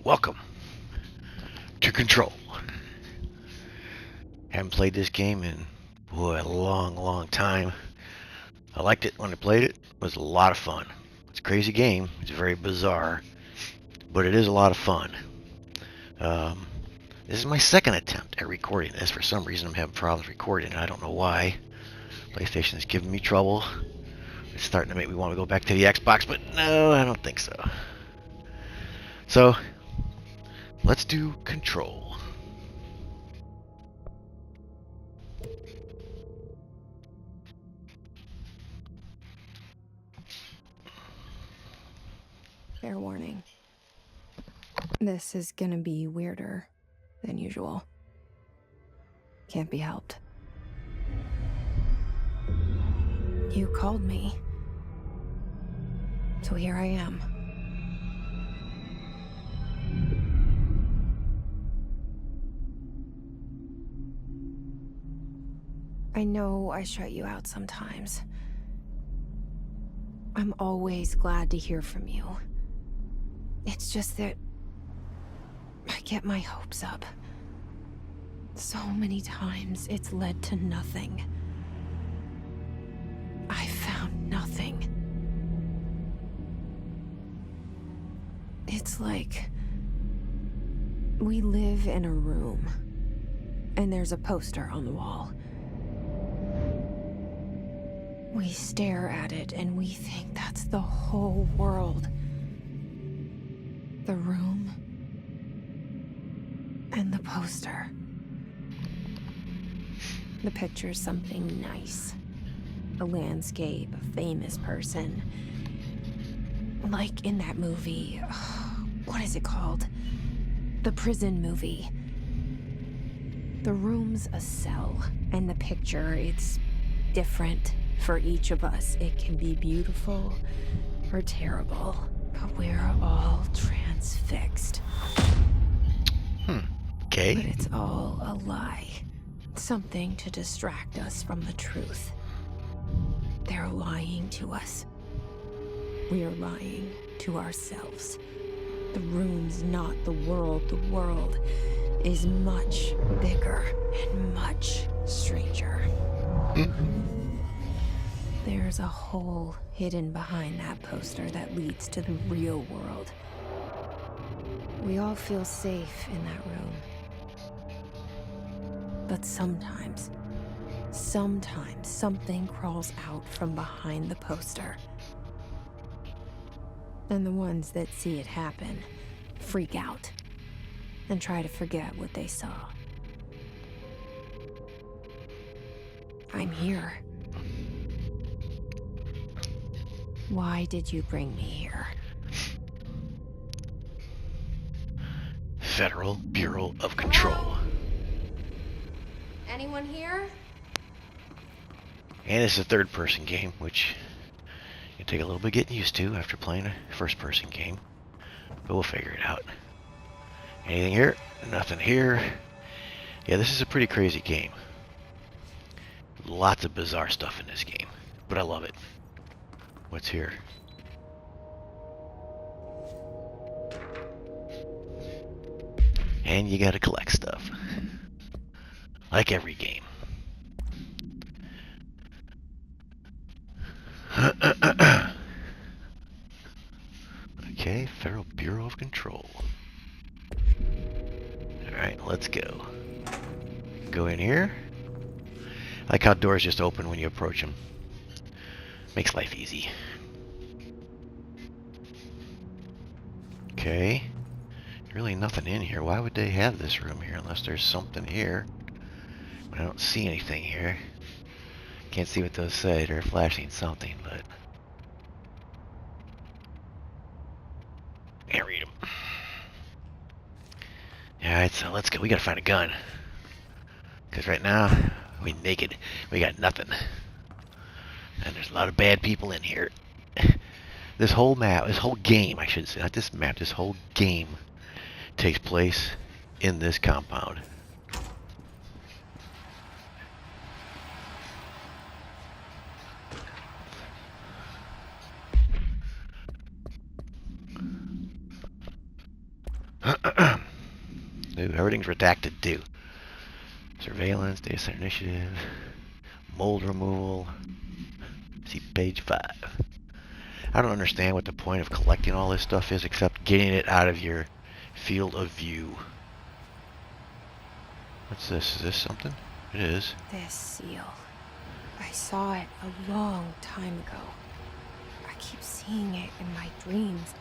Welcome to Control. Haven't played this game in, boy, a long time. I liked it when I played it. It was a lot of fun. It's a crazy game. It's very bizarre, but it is a lot of fun. This is my second attempt at recording this. For some reason, I'm having problems recording it. I don't know why. PlayStation is giving me trouble. It's starting to make me want to go back to the Xbox, but no, I don't think so. So, let's do Control. Fair warning. This is gonna be weirder than usual. Can't be helped. You called me. So here I am. I know I shut you out sometimes. I'm always glad to hear from you. It's just that I get my hopes up. So many times it's led to nothing. I found nothing. It's like we live in a room, and there's a poster on the wall. We stare at it and we think that's the whole world. The room and the poster. The picture's something nice. A landscape, a famous person. Like in that movie, what is it called? The prison movie. The room's a cell, and the picture, it's different for each of us. It can be beautiful or terrible, but we're all transfixed. Okay. But it's all a lie. Something to distract us from the truth. They're lying to us. We're lying to ourselves. The room's not the world. The world is much bigger and much stranger. There's a hole hidden behind that poster that leads to the real world. We all feel safe in that room. But sometimes something crawls out from behind the poster. And the ones that see it happen freak out and try to forget what they saw. I'm here. Why did you bring me here? Federal Bureau of Control. Hello? Anyone here? And it's a third-person game, which can take a little bit getting used to after playing a first-person game. But we'll figure it out. Anything here? Nothing here. Yeah, this is a pretty crazy game. Lots of bizarre stuff in this game, but I love it. What's here? And you gotta collect stuff. Like every game. Okay, Federal Bureau of Control. Alright, let's go. Go in here. I like how doors just open when you approach them. Makes life easy. Okay. Really nothing in here. Why would they have this room here unless there's something here? I don't see anything here. Can't see what those say. They're flashing something, but can't read them. Alright, so let's go. We gotta find a gun. Because right now, we naked. We got nothing. And there's a lot of bad people in here. This whole map, this whole game, I should say, not this map, this whole game takes place in this compound. everything's redacted too. Surveillance, data center initiative, mold removal. See page 5. I don't understand what the point of collecting all this stuff is except getting it out of your field of view. What's this? Is this something? It is. This seal. I saw it a long time ago. I keep seeing it in my dreams.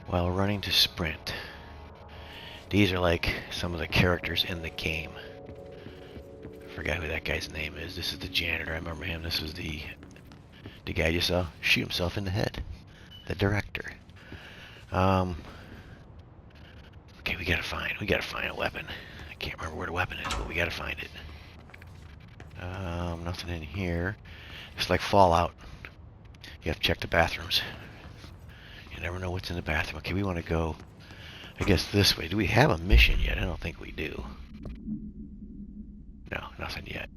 While running to sprint. These are like some of the characters in the game. I forgot who that guy's name is. This is the janitor. I remember him. This was the guy you saw shoot himself in the head. The director. Okay, we gotta find a weapon. I can't remember where the weapon is, but we gotta find it. Nothing in here. It's like Fallout. You have to check the bathrooms. You never know what's in the bathroom. Okay, we want to go, I guess, this way. Do we have a mission yet? I don't think we do. No, nothing yet.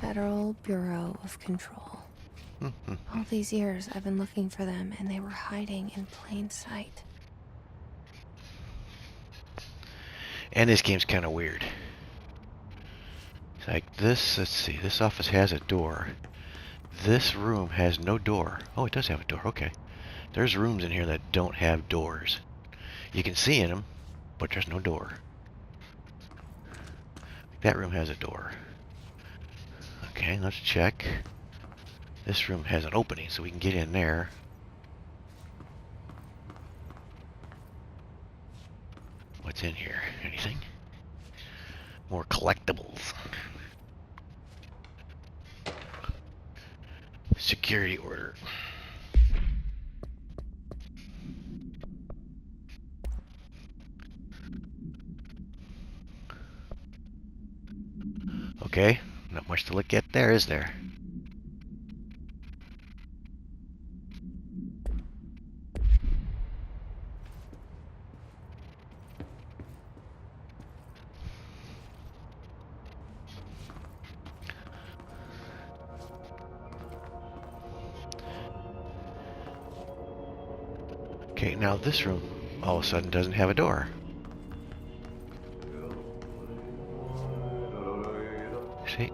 Federal Bureau of Control. All these years I've been looking for them, and they were hiding in plain sight. And this game's kind of weird. It's like this, let's see, this office has a door. This room has no door. Oh, it does have a door, okay. There's rooms in here that don't have doors. You can see in them, but there's no door. That room has a door. Okay, let's check. This room has an opening, so we can get in there. What's in here? Anything? More collectibles. Security order. Okay, not much to look at there, is there? Okay, now this room all of a sudden doesn't have a door. See?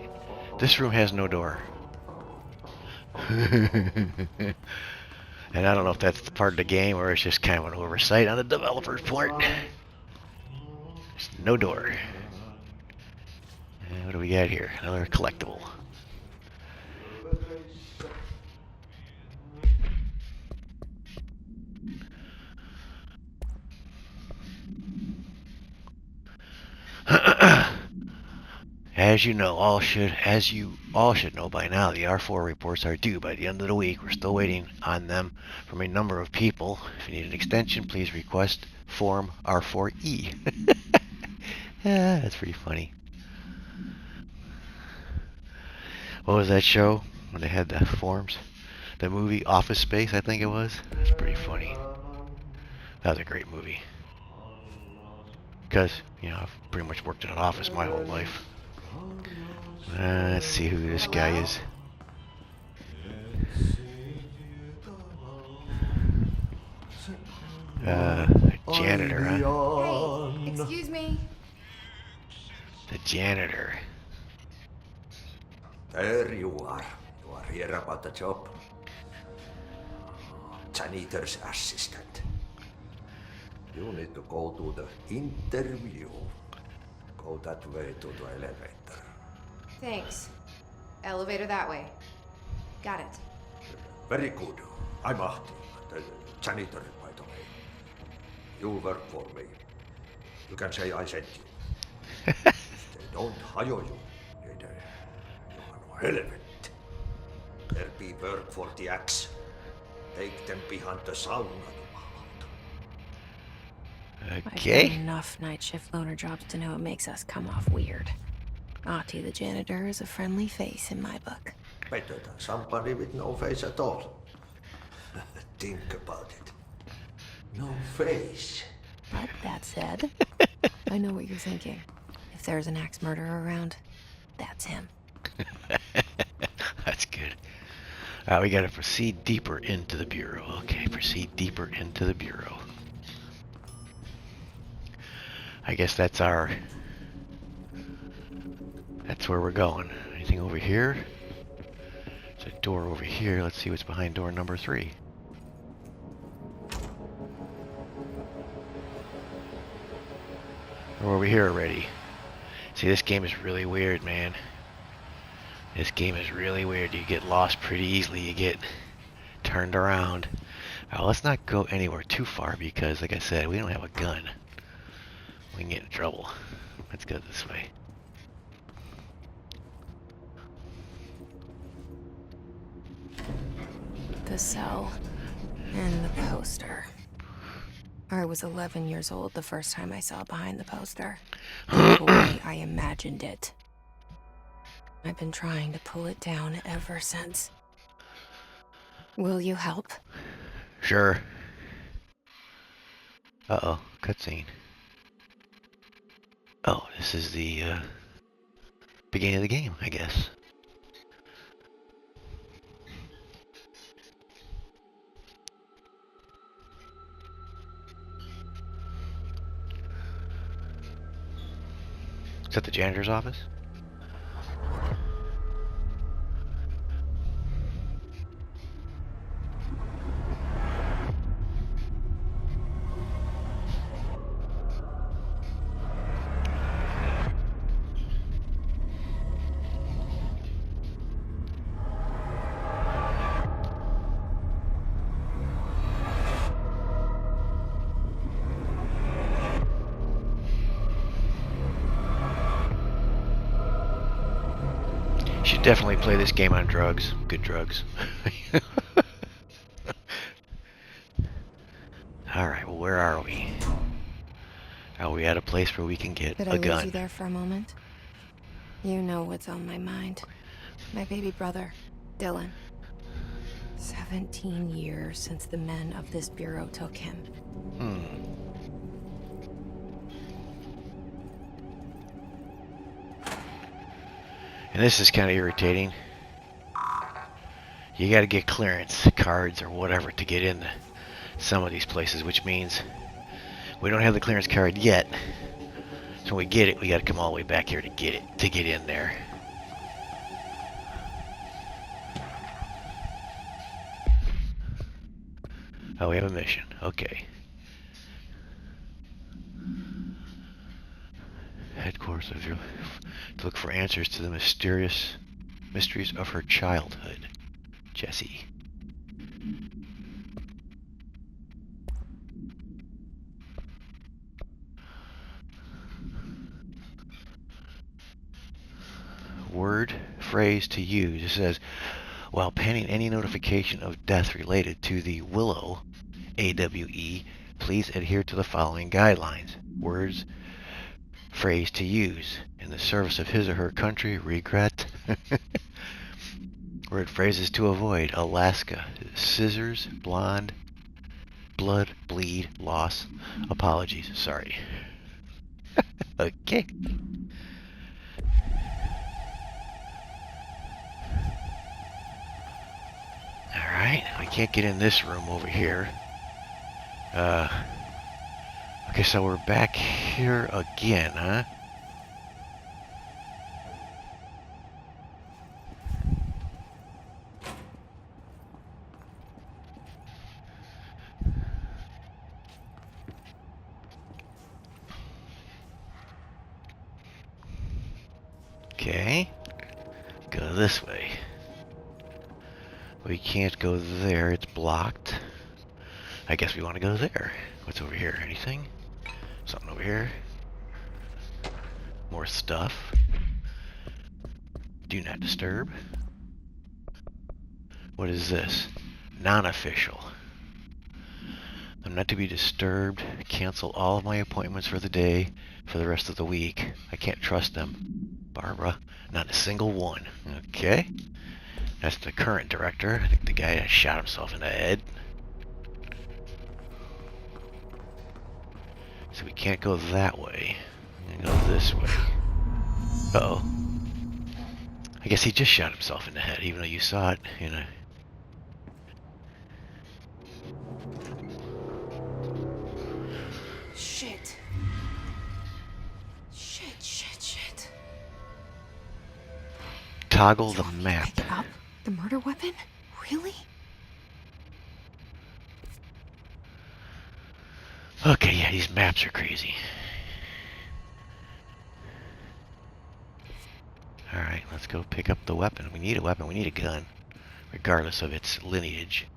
This room has no door. And I don't know if that's part of the game or it's just kind of an oversight on the developer's part. There's no door. And what do we got here? Another collectible. As you all should know by now, the R4 reports are due by the end of the week. We're still waiting on them from a number of people. If you need an extension, please request form R4E. Yeah, that's pretty funny. What was that show when they had the forms? The movie Office Space, I think it was. That's pretty funny. That was a great movie. Because, I've pretty much worked in an office my whole life. Let's see who this guy is. Janitor, huh? Hey, excuse me. The janitor. There you are. You are here about the job. Janitor's assistant. You need to go to the interview. Go that way to the elevator. Thanks. Elevator that way. Got it. Very good. I'm Ahti, the janitor, by the way. You work for me. You can say I sent you. If they don't hire you, you are no relevant. There be work for the axe. Take them behind the sauna. Okay. I've done enough night shift loner jobs to know it makes us come off weird. Ahti the janitor is a friendly face in my book. Better than somebody with no face at all. Think about it. No face. But that said, I know what you're thinking. If there's an axe murderer around, That's him. That's good. We gotta proceed deeper into the Bureau. Okay, proceed deeper into the Bureau. I guess that's where we're going. Anything over here? There's a door over here. Let's see what's behind door number 3. We're over here already. See, this game is really weird, man. This game is really weird. You get lost pretty easily. You get turned around. Let's not go anywhere too far because, like I said, we don't have a gun. We can get in trouble. Let's go this way. The cell and the poster. I was 11 years old the first time I saw behind the poster. The way I imagined it. I've been trying to pull it down ever since. Will you help? Sure. Uh-oh, cutscene. Oh, this is the beginning of the game, I guess. Is that the janitor's office? Should definitely play this game on drugs. Good drugs. Alright, well, where are we? Are we at a place where we can get Could a I gun? lose you there for a moment? You know what's on my mind. My baby brother, Dylan. 17 years since the men of this bureau took him. And this is kind of irritating. You gotta get clearance cards or whatever to get into some of these places, which means we don't have the clearance card yet. So when we get it, we gotta come all the way back here to get it, to get in there. Oh, we have a mission. Okay. Headquarters of your... to look for answers to the mysterious mysteries of her childhood. Jessie. Word, phrase to use. It says, while pending any notification of death related to the Willow, AWE, please adhere to the following guidelines. Words, phrase to use. In the service of his or her country, regret. Word phrases to avoid. Alaska. Scissors, blonde, blood, bleed, loss, apologies, sorry. Okay. Alright, we can't get in this room over here. Okay, so we're back here again, huh? Okay. Go this way. We can't go there, it's blocked. I guess we want to go there. What's over here? Anything? Something over here. More stuff. Do not disturb. What is this? Non-official. I'm not to be disturbed. Cancel all of my appointments for the day, for the rest of the week. I can't trust them. Barbara, not a single one. Okay. That's the current director. I think the guy that shot himself in the head. So we can't go that way. We can go this way. Uh-oh. I guess he just shot himself in the head, even though you saw it, you know. Shit. Shit. Toggle You the want me to map. pick it up? The murder weapon? Really? Okay, yeah, these maps are crazy. Alright, let's go pick up the weapon. We need a weapon. We need a gun, regardless of its lineage.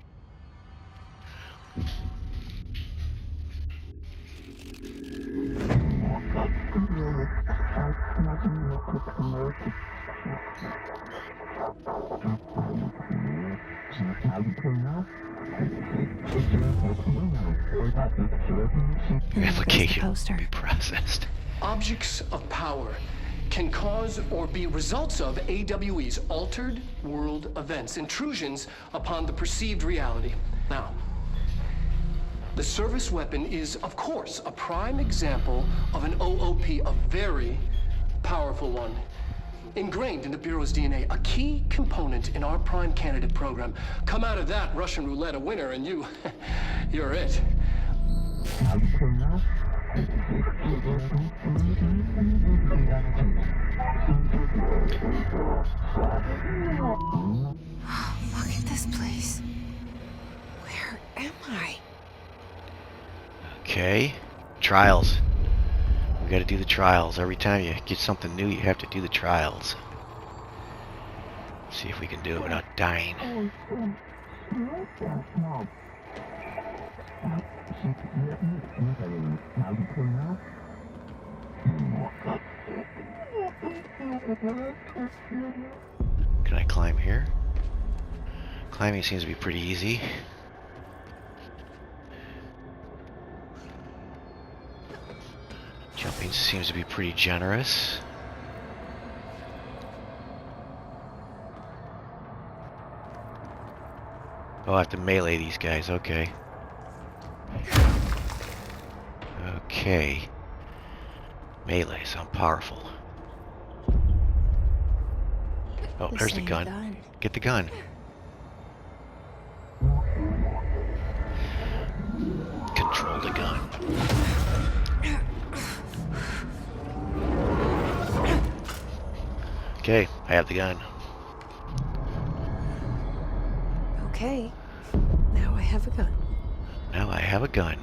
Application poster. be processed. Objects of power can cause or be results of AWE's altered world events, intrusions upon the perceived reality. Now, the service weapon is, of course, a prime example of an OOP, a very powerful one. Ingrained in the Bureau's DNA, a key component in our prime candidate program. Come out of that Russian roulette a winner and you're it. Look at this place. Where am I? Okay. Trials. We gotta do the trials. Every time you get something new, you have to do the trials. See if we can do it without dying. Can I climb here? Climbing seems to be pretty easy. Jumping seems to be pretty generous. Oh, I have to melee these guys, okay. Okay. Melee, so I'm powerful. Oh, there's the gun. Get the gun. Control the gun. Okay, I have the gun. Okay. Now I have a gun. Now I have a gun.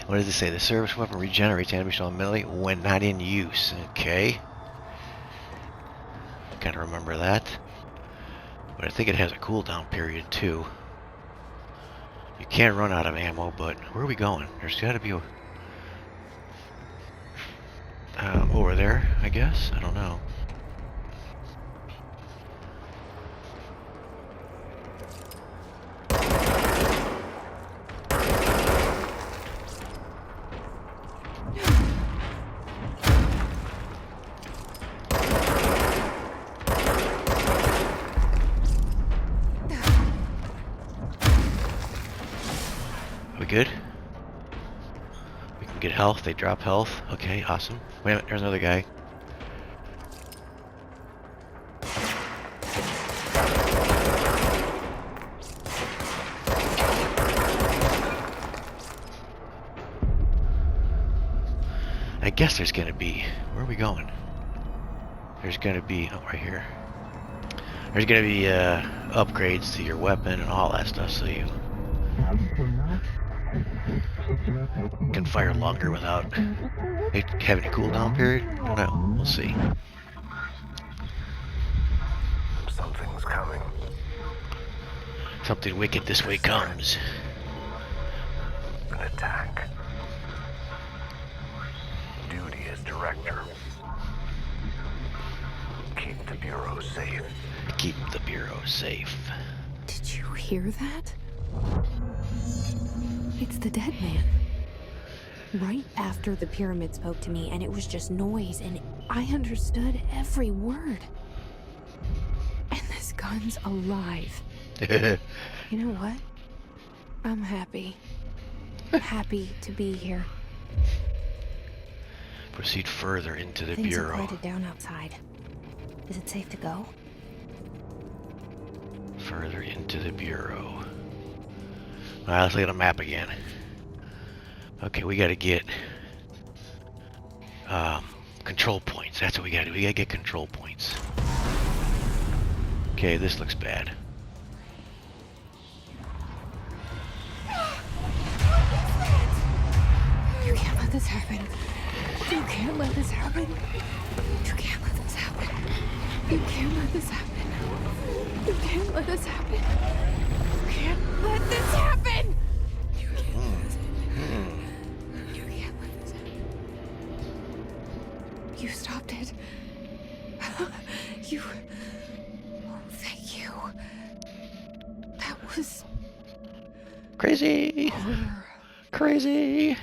What does it say? The service weapon regenerates animation on melee when not in use. Okay. Gotta remember that. But I think it has a cooldown period too. You can't run out of ammo, but where are we going? There's gotta be a... over there, I guess? I don't know. We good? We can get health. They drop health. Okay, awesome. Wait a minute, there's another guy. I guess there's gonna be... Where are we going? There's gonna be... Oh, right here. There's gonna be upgrades to your weapon and all that stuff, so you can fire longer without it having a cooldown period. I don't know. We'll see. Something's coming. Something wicked this way comes. An attack. Duty as director. Keep the Bureau safe. Keep the Bureau safe. Did you hear that? It's the dead man. Right after the pyramid spoke to me, and it was just noise, and I understood every word. And this gun's alive. You know what? I'm happy. Happy to be here. Proceed further into the Things bureau. are quieted down outside. Is it safe to go? Further into the bureau. Alright, let's look at the map again. Okay, we gotta get control points. That's what we gotta do. We gotta get control points. Okay, this looks bad. You can't let this happen. You can't let this happen. You can't let this happen. You can't let this happen. You can't let this happen. You can't let this happen. You can't let this happen. You can't let this happen. You stopped it. You. Oh, thank you. That was Crazy! horror. Crazy!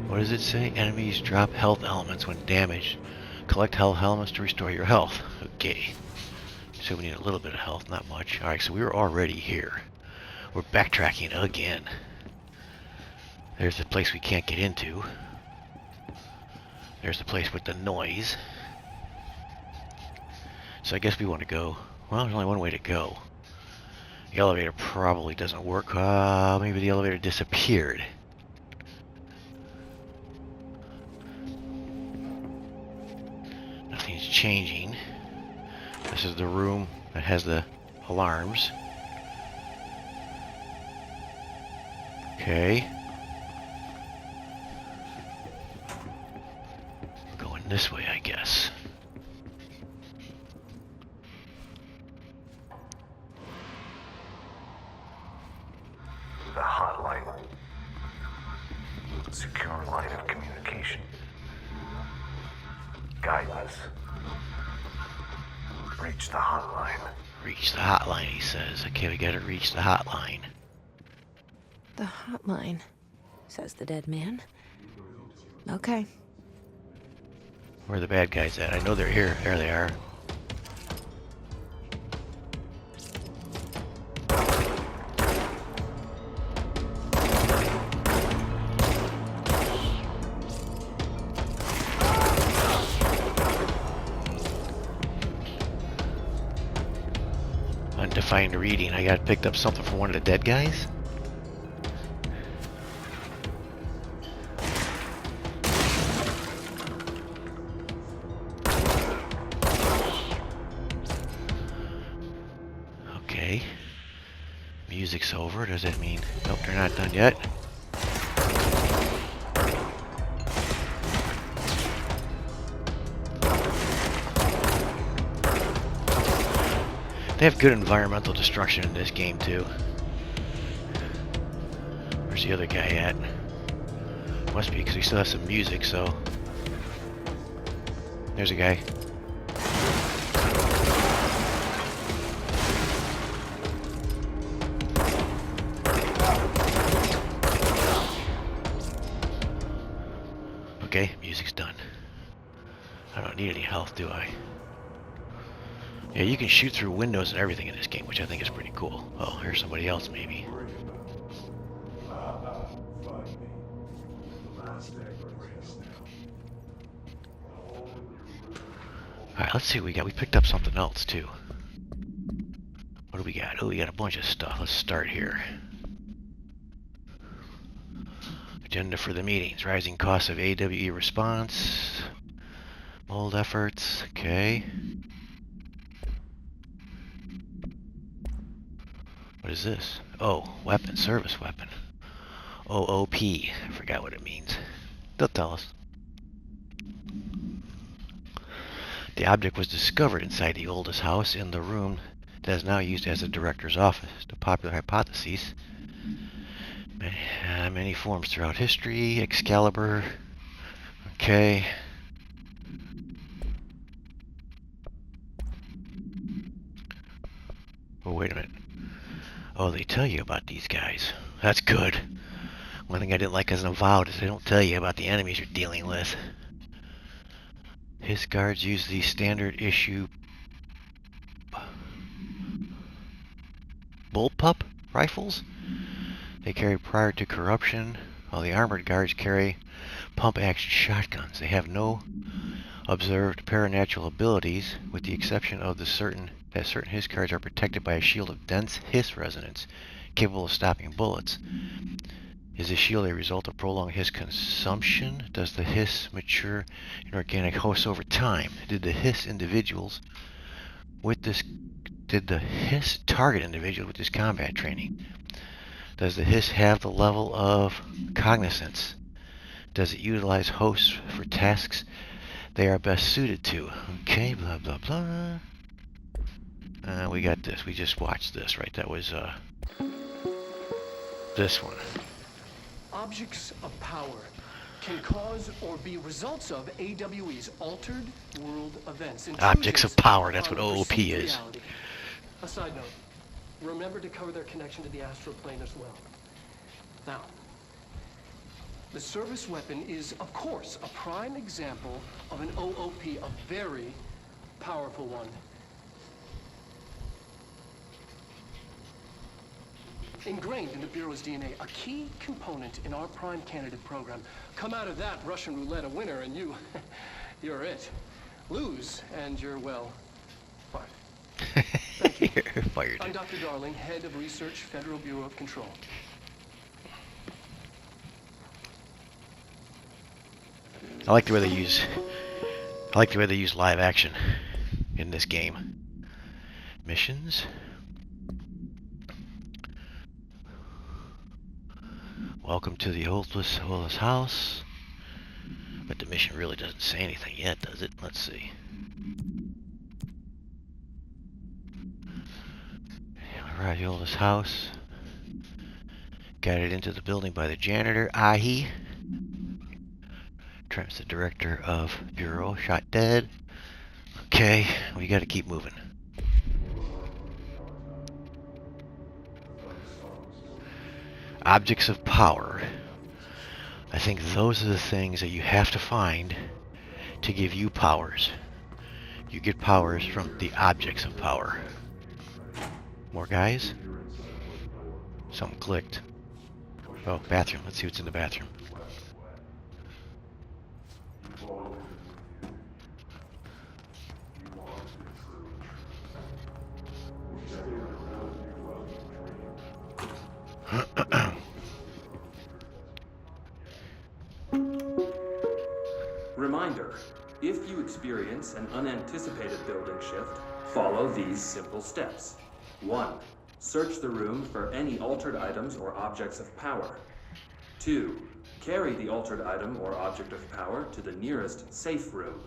What does it say? Enemies drop health elements when damaged. Collect health elements to restore your health. Okay. So we need a little bit of health, not much. Alright, so we were already here. We're backtracking again. There's the place we can't get into. There's the place with the noise. So I guess we want to go. Well, there's only one way to go. The elevator probably doesn't work. Maybe the elevator disappeared. Nothing's changing. This is the room that has the alarms. Okay. We're going this way, I guess. The hotline. Secure line of communication. Guidance. Reach the hotline. Reach the hotline, he says. Okay, we gotta reach the hotline. The hotline, says the dead man. Okay. Where are the bad guys at? I know they're here. There they are. Undefined reading. I got picked up something from one of the dead guys? Okay. Music's over. Does that mean... Nope, they're not done yet. They have good environmental destruction in this game, too. Where's the other guy at? Must be because we still have some music, so... There's a guy. Okay, music's done. I don't need any health, do I? Yeah, you can shoot through windows and everything in this game, which I think is pretty cool. Oh, here's somebody else, maybe. Alright, let's see what we got. We picked up something else, too. What do we got? Oh, we got a bunch of stuff. Let's start here. Agenda for the meetings. Rising costs of AWE response. Mold efforts. Okay. What is this? Oh, weapon. Service weapon. OOP. I forgot what it means. They'll tell us. The object was discovered inside the oldest house in the room that is now used as the director's office. The popular hypotheses, many forms throughout history, Excalibur, Okay. Oh, wait a minute. Oh, they tell you about these guys. That's good. One thing I didn't like as an Avowed is they don't tell you about the enemies you're dealing with. His guards use the standard issue bullpup rifles they carried prior to corruption, while the armored guards carry pump-action shotguns. They have no observed paranatural abilities, with the exception of certain Hiss cards are protected by a shield of dense Hiss resonance, capable of stopping bullets. Is this shield a result of prolonged Hiss consumption? Does the Hiss mature in organic hosts over time? Did the Hiss target individuals with this combat training? Does the Hiss have the level of cognizance? Does it utilize hosts for tasks they are best suited to? Okay, blah, blah, blah. We got this. We just watched this, right? That was, this one. Objects of power can cause or be results of AWE's altered world events. Objects of power, that's what OOP is. Reality. A side note, remember to cover their connection to the astral plane as well. Now, the service weapon is, of course, a prime example of an OOP, a very powerful one. Ingrained in the Bureau's DNA, a key component in our prime candidate program. Come out of that Russian roulette a winner and you're it. Lose and you're, well, fired. Thank you. You're fired. I'm Dr. Darling, head of research, Federal Bureau of Control. I like the way they use live action in this game. Missions. Welcome to the oldest house. But the mission really doesn't say anything yet, does it? Let's see. Alright, the oldest house. Guided into the building by the janitor, Ahi. Trent's the director of Bureau, shot dead. Okay, we gotta keep moving. Objects of power. I think those are the things that you have to find to give you powers. You get powers from the objects of power. More guys? Something clicked. Oh, bathroom. Let's see what's in the bathroom. Reminder, if you experience an unanticipated building shift, follow these simple steps. 1. Search the room for any altered items or objects of power. 2. Carry the altered item or object of power to the nearest safe room.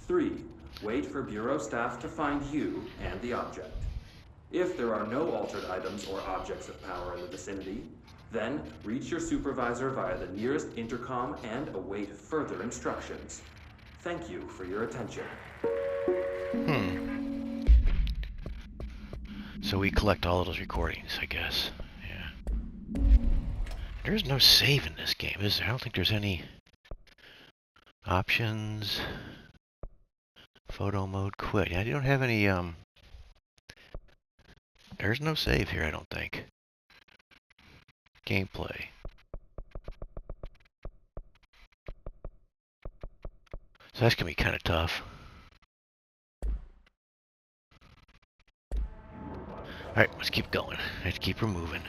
3. Wait for Bureau staff to find you and the object. If there are no altered items or objects of power in the vicinity, then reach your supervisor via the nearest intercom and await further instructions. Thank you for your attention. So we collect all of those recordings, I guess. Yeah. There's no save in this game, is there? I don't think there's any options. Photo mode, quit. Yeah, you don't have any, there's no save here, I don't think. Gameplay. So that's gonna be kind of tough. Alright, let's keep going. Let's keep removing.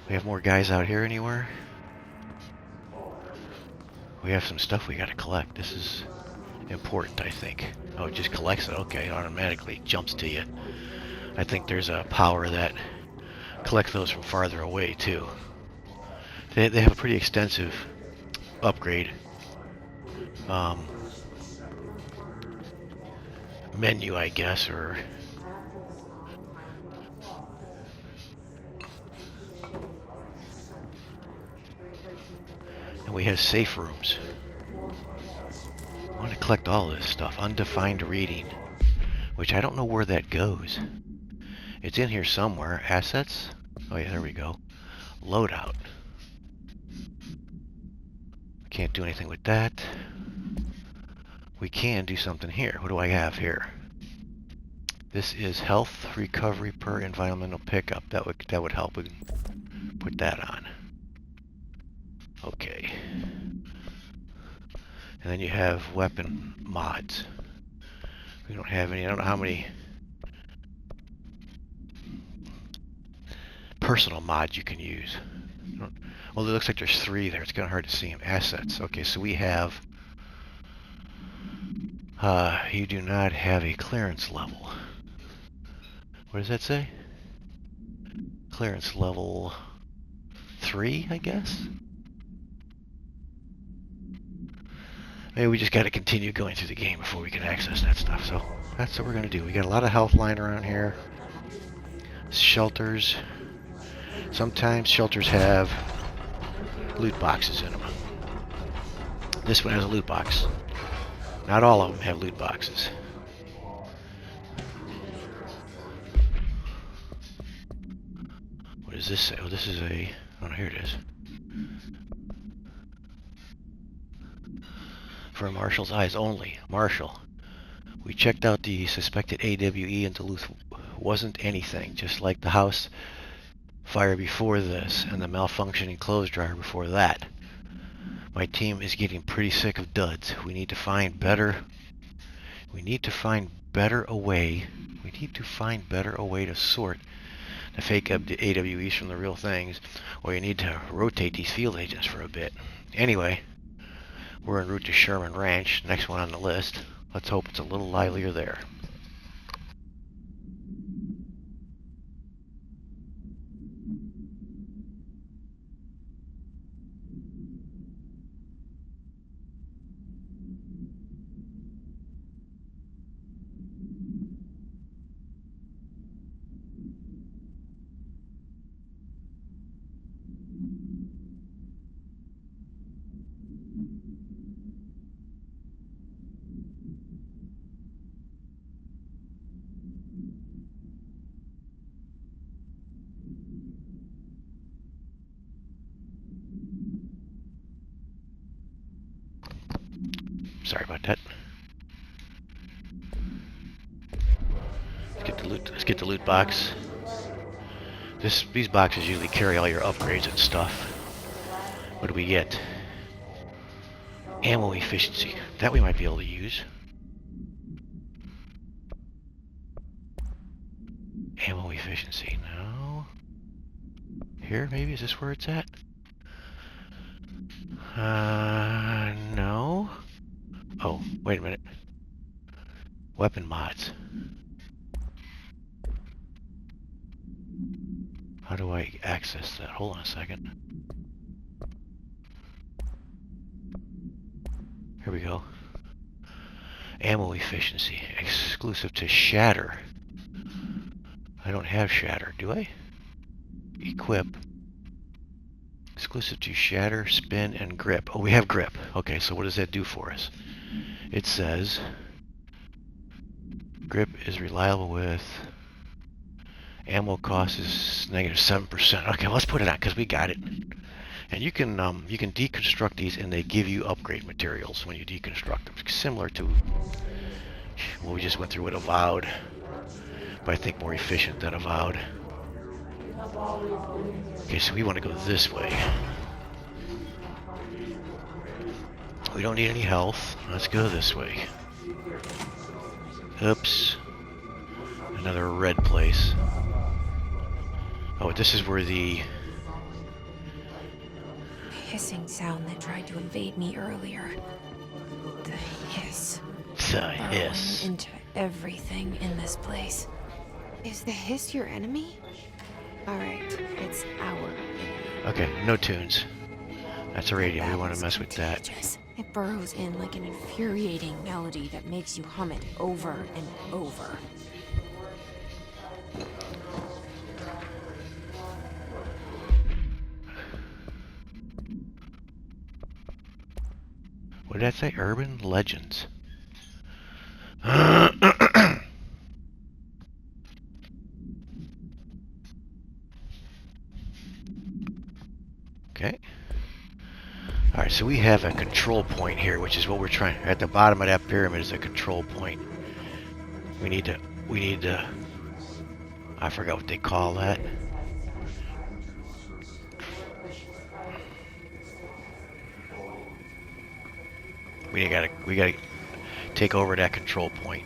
We have more guys out here anywhere? We have some stuff we gotta collect. This is important, I think. Oh, it just collects it. Okay, it automatically jumps to you. I think there's a power that collects those from farther away, too. They have a pretty extensive upgrade menu, I guess, or and we have safe rooms. collect all this stuff. Undefined reading, which I don't know where that goes. It's in here somewhere. Assets? Oh yeah, there we go. Loadout. Can't do anything with that. We can do something here. What do I have here? This is health recovery per environmental pickup. That would help. We can put that on. Okay. And then you have weapon mods. We don't have any. I don't know how many personal mods you can use. Well, it looks like there's 3 there. It's kind of hard to see them. Assets. Okay, so we have... you do not have a clearance level. What does that say? Clearance level 3, I guess? Maybe we just got to continue going through the game before we can access that stuff. So that's what we're going to do. We got a lot of health lying around here. Shelters. Sometimes shelters have loot boxes in them. This one has a loot box. Not all of them have loot boxes. What does this say? Oh, this is a... Oh, here it is. For Marshall's eyes only. Marshall. We checked out the suspected AWE in Duluth. Wasn't anything. Just like the house fire before this and the malfunctioning clothes dryer before that. My team is getting pretty sick of duds. We need to find better a way to sort the fake AWEs from the real things, or you need to rotate these field agents for a bit. Anyway, we're en route to Sherman Ranch, next one on the list. Let's hope it's a little livelier there. Sorry about that. Let's get the loot box. These boxes usually carry all your upgrades and stuff. What do we get? Ammo efficiency. That we might be able to use. Ammo efficiency. No. Here, maybe? Is this where it's at? No. Oh, wait a minute. Weapon mods. How do I access that? Hold on a second. Here we go. Ammo efficiency. Exclusive to Shatter. I don't have Shatter, do I? Equip. Exclusive to Shatter, Spin, and Grip. Oh, we have Grip. Okay, so what does that do for us? It says Grip is reliable with ammo cost is -7%. Okay, let's put it on because we got it. And you can deconstruct these, and they give you upgrade materials when you deconstruct them, similar to what we just went through with Avowed, but I think more efficient than Avowed. Okay, so we want to go this way. We don't need any health. Let's go this way. Oops. Another red place. Oh, this is where the hissing sound that tried to invade me earlier. The hiss. The hiss. Burrowing into everything in this place. Is the hiss your enemy? Alright, it's our enemy. Okay, no tunes. That's a radio. We want to mess with that. Contagious. It burrows in like an infuriating melody that makes you hum it over and over. What did that say? Urban legends. Okay. Alright, so we have a control point here, which is what we're trying. At the bottom of that pyramid is a control point. We need to, I forgot what they call that. We gotta take over that control point.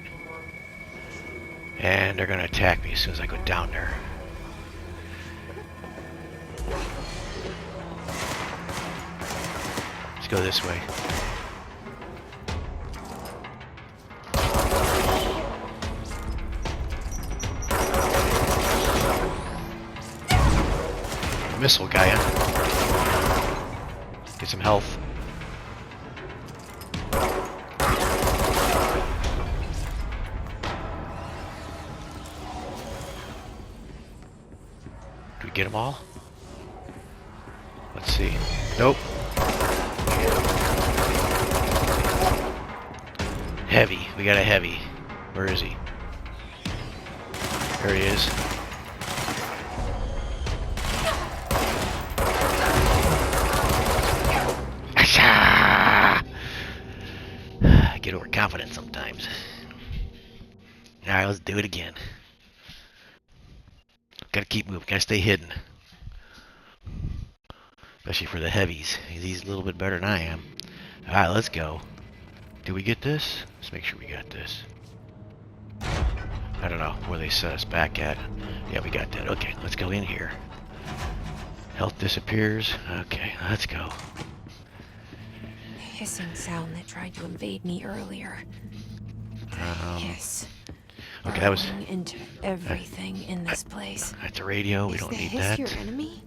And they're gonna attack me as soon as I go down there. Let's go this way. Missile guy, huh? Get some health. Did we get them all? Let's see. Nope. Heavy. We got a heavy. Where is he? There he is. I get overconfident sometimes. Alright, let's do it again. Gotta keep moving. Gotta stay hidden. Especially for the heavies. He's a little bit better than I am. Alright, let's go. Did we get this? Let's make sure we got this. I don't know where they set us back at. Yeah, we got that. Okay, let's go in here. Health disappears. Okay, let's go. Hissing sound that tried to invade me earlier. Hiss. Okay, that was burrowing into everything in this place. at the radio. We Is don't the need hiss that. your enemy?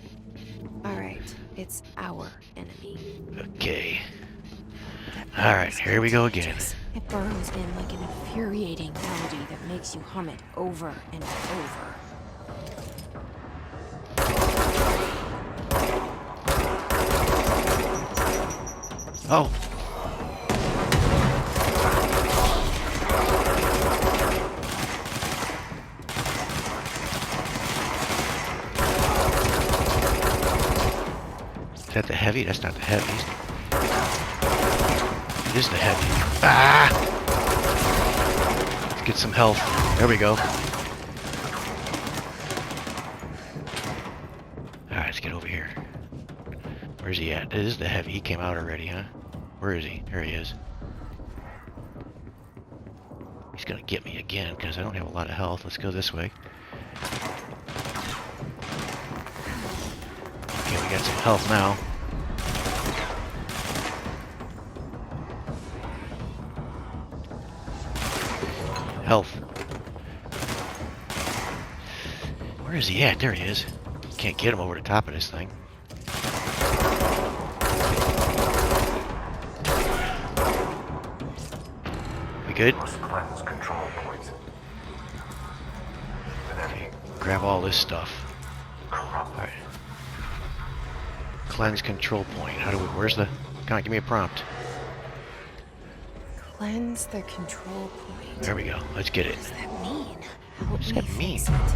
All right, it's our enemy. Okay. That All right, is here we go again. contagious. It burrows in like an infuriating melody that makes you hum it over and over. Oh. Is that the heavy? That's not the heavy. It is the heavy. Ah! Let's get some health. There we go. Alright, let's get over here. Where's he at? It is the heavy. He came out already, huh? Where is he? There he is. He's gonna get me again because I don't have a lot of health. Let's go this way. Okay, we got some health now. Health. Where is he at? There he is. Can't get him over the top of this thing. We good? Must cleanse control points. And then Grab all this stuff. corrupt. Alright. Cleanse control point. How do we... Where's the... Come on, give me a prompt. Cleanse the control point. There we go. Let's get it. What does that mean? Help does me that mean? fix it.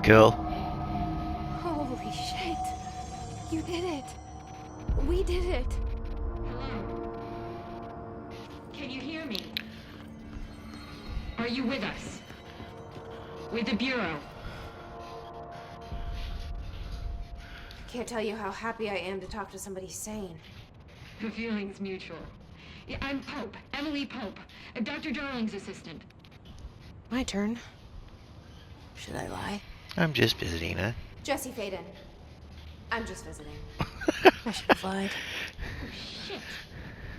Cool. Holy shit! You did it! We did it! Hello? Can you hear me? Are you with us? With the Bureau? Can't tell you how happy I am to talk to somebody sane. The feeling's mutual. Yeah, I'm Pope, Emily Pope, Dr. Darling's assistant. My turn. Should I lie? I'm just visiting, huh? Jesse Faden. I'm just visiting. I should have lied. Oh, shit.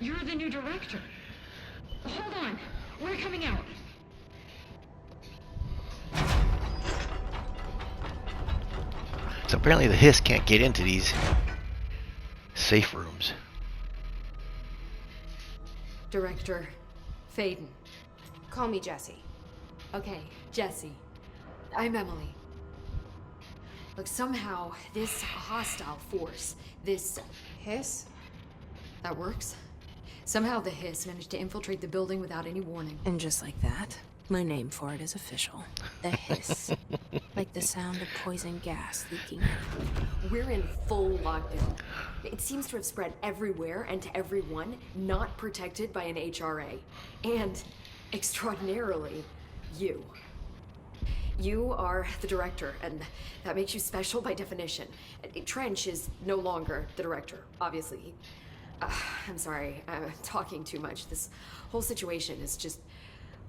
You're the new director. Hold on. We're coming out. So apparently the hiss can't get into these safe rooms. Director Faden. Call me Jesse. Okay, Jesse. I'm Emily. Like somehow this hostile force, this Hiss? that works. Somehow the hiss managed to infiltrate the building without any warning. And just like that, my name for it is official. The hiss. Like the sound of poison gas leaking out. We're in full lockdown. It seems to have spread everywhere and to everyone not protected by an HRA. And, extraordinarily, you. You are the director, and that makes you special by definition. Trench is no longer the director, obviously. I'm sorry, I'm talking too much. This whole situation is just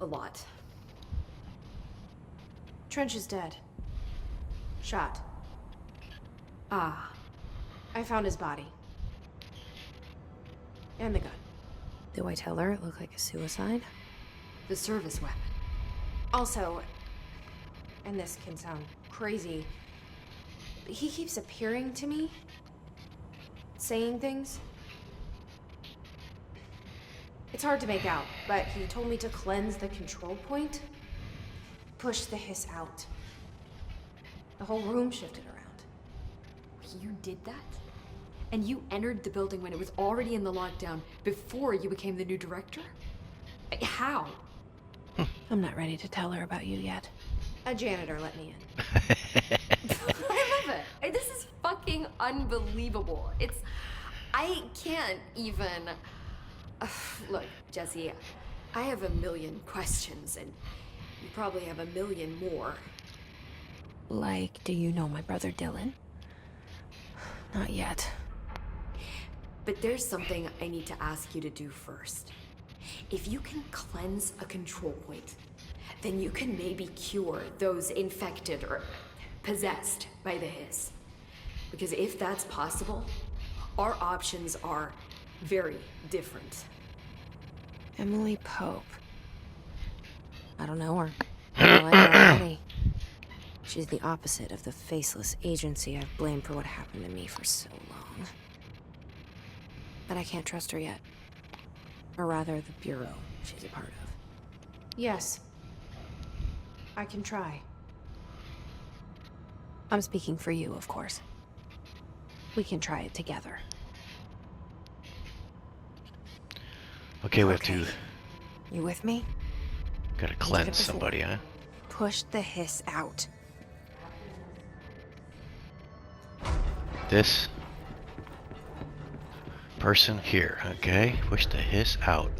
a lot. Trench is dead. Shot. Ah, I found his body. And the gun. Do I tell her it looked like a suicide? the service weapon. Also, and this can sound crazy, he keeps appearing to me, saying things. It's hard to make out, but he told me to cleanse the control point, push the hiss out. The whole room shifted around. You did that? And you entered the building when it was already in the lockdown before you became the new director? How? I'm not ready to tell her about you yet. A janitor let me in. I love it. This is fucking unbelievable. I can't even... Look, Jesse, I have a million questions, and you probably have a million more. Like, do you know my brother Dylan? Not yet. But there's something I need to ask you to do first. If you can cleanse a control point, then you can maybe cure those infected or possessed by the hiss. Because if that's possible, our options are very different. Emily Pope. I don't know her. I don't like her already. She's the opposite of the faceless agency I've blamed for what happened to me for so long. But I can't trust her yet. Or rather, the Bureau she's a part of. Yes. I can try. I'm speaking for you, of course. We can try it together. Okay, we have to... You with me? Gotta cleanse somebody, huh? Push the hiss out. This person here, okay? Push the hiss out.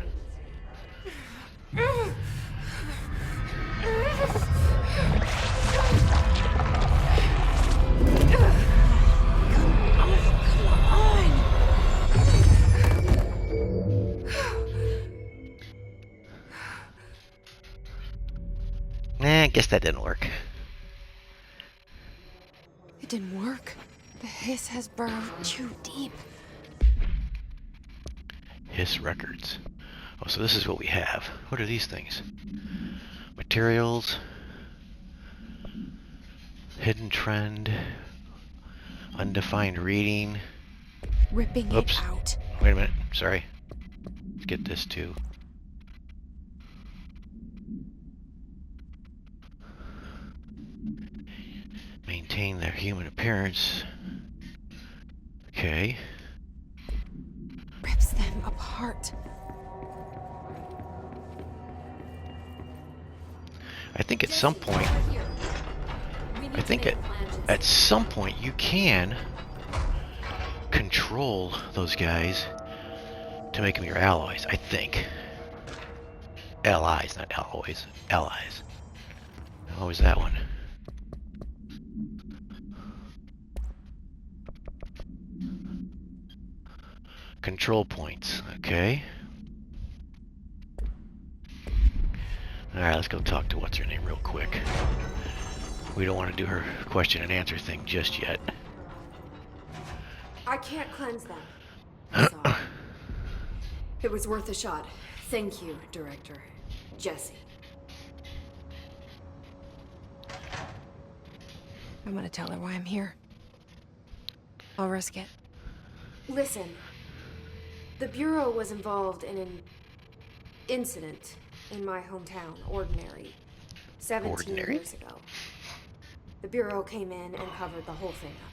I guess that didn't work. It didn't work. The hiss has burned too deep. Hiss records. Oh, so this is what we have. What are these things? Materials. Hidden trend. Undefined reading. Ripping Oops. it out. Wait a minute. Sorry. Let's get this too. Maintain their human appearance. Okay. Rips them apart. I think at some point, at some point you can control those guys to make them your allies, I think. Allies, not alloys. Allies. How was that one? Control points, okay. Alright, let's go talk to what's her name real quick. We don't want to do her question and answer thing just yet. I can't cleanse them. Sorry. It was worth a shot. Thank you, Director. Jesse. I'm gonna tell her why I'm here. I'll risk it. Listen. The Bureau was involved in an incident in my hometown, Ordinary, 17 Ordinary? years ago. The Bureau came in and covered the whole thing up.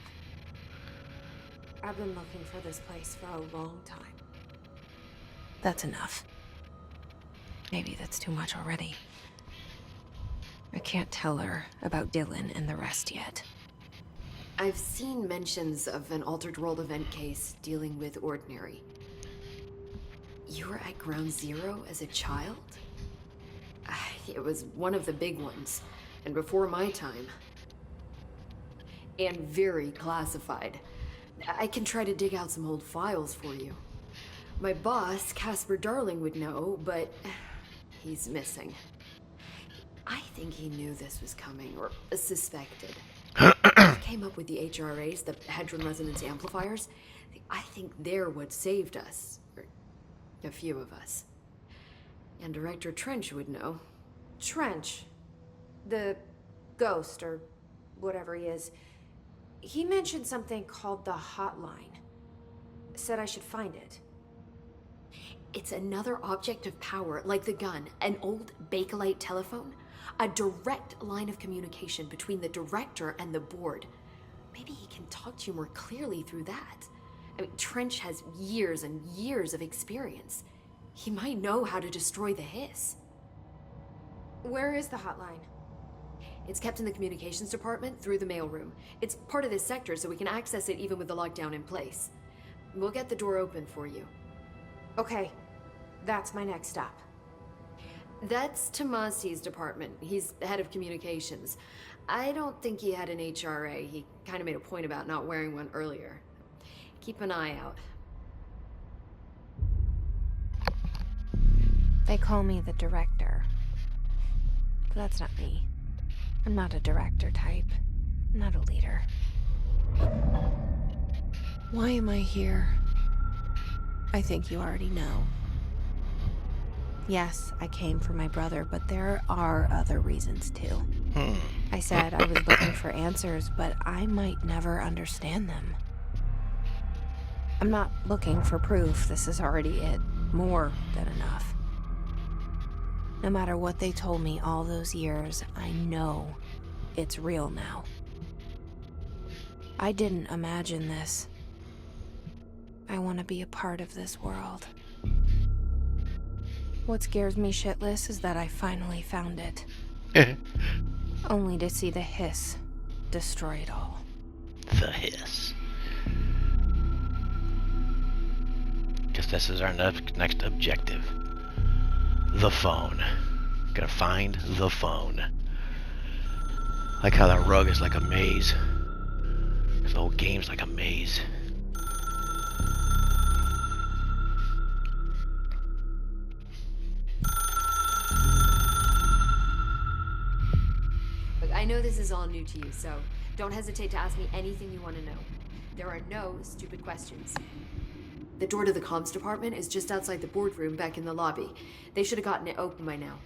I've been looking for this place for a long time. That's enough. Maybe that's too much already. I can't tell her about Dylan and the rest yet. I've seen mentions of an Altered World event case dealing with Ordinary. You were at Ground Zero as a child? It was one of the big ones, and before my time. And very classified. I can try to dig out some old files for you. My boss, Casper Darling, would know, but he's missing. I think he knew this was coming, or suspected. He came up with the HRAs, the Hadron Resonance Amplifiers. I think they're what saved us. Or a few of us. And Director Trench would know. Trench. The ghost, or whatever he is. He mentioned something called the Hotline. Said I should find it. It's another object of power, like the gun, an old Bakelite telephone. A direct line of communication between the director and the board. Maybe he can talk to you more clearly through that. I mean, Trench has years and years of experience. He might know how to destroy the hiss. Where is the hotline? It's kept in the communications department through the mailroom. It's part of this sector, so we can access it even with the lockdown in place. We'll get the door open for you. Okay, that's my next stop. That's Tomasi's department. He's head of communications. I don't think he had an HRA. He kind of made a point about not wearing one earlier. Keep an eye out. They call me the director. But that's not me. I'm not a director type. I'm not a leader. Why am I here? I think you already know. Yes, I came for my brother, but there are other reasons too. I said I was looking for answers, but I might never understand them. I'm not looking for proof. This is already it. More than enough. No matter what they told me all those years, I know it's real now. I didn't imagine this. I want to be a part of this world. What scares me shitless is that I finally found it. Only to see the hiss destroy it all. The hiss. Guess this is our next objective. The phone. Gotta find the phone. Like how that rug is like a maze. The whole game's like a maze. Look, I know this is all new to you, so don't hesitate to ask me anything you want to know. There are no stupid questions. The door to the comms department is just outside the boardroom back in the lobby. They should have gotten it open by now.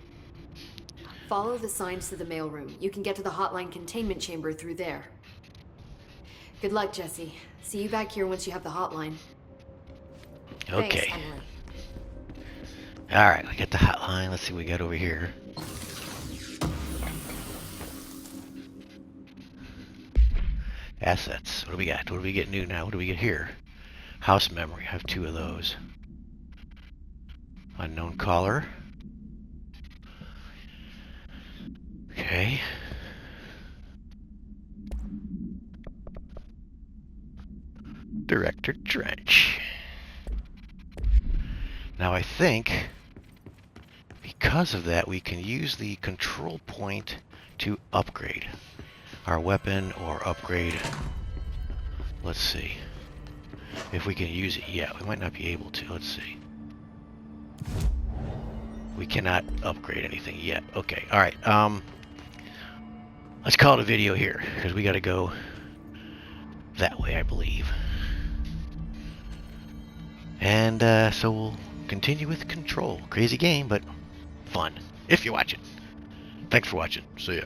Follow the signs to the mailroom. You can get to the hotline containment chamber through there. Good luck, Jesse. See you back here once you have the hotline. Okay. Thanks, Emily. Alright, we got the hotline. Let's see what we got over here. Assets. What do we got? What do we get new now? What do we get here? House memory. I have 2 of those. Unknown caller. Okay. Director Trench. Now I think because of that we can use the control point to upgrade our weapon or upgrade. Let's see. If we can use it yet. We might not be able to. Let's see. We cannot upgrade anything yet. Okay. Alright. Let's call it a video here because we got to go that way, I believe. And so we'll continue with Control. Crazy game, but fun. If you watch it. Thanks for watching. See ya.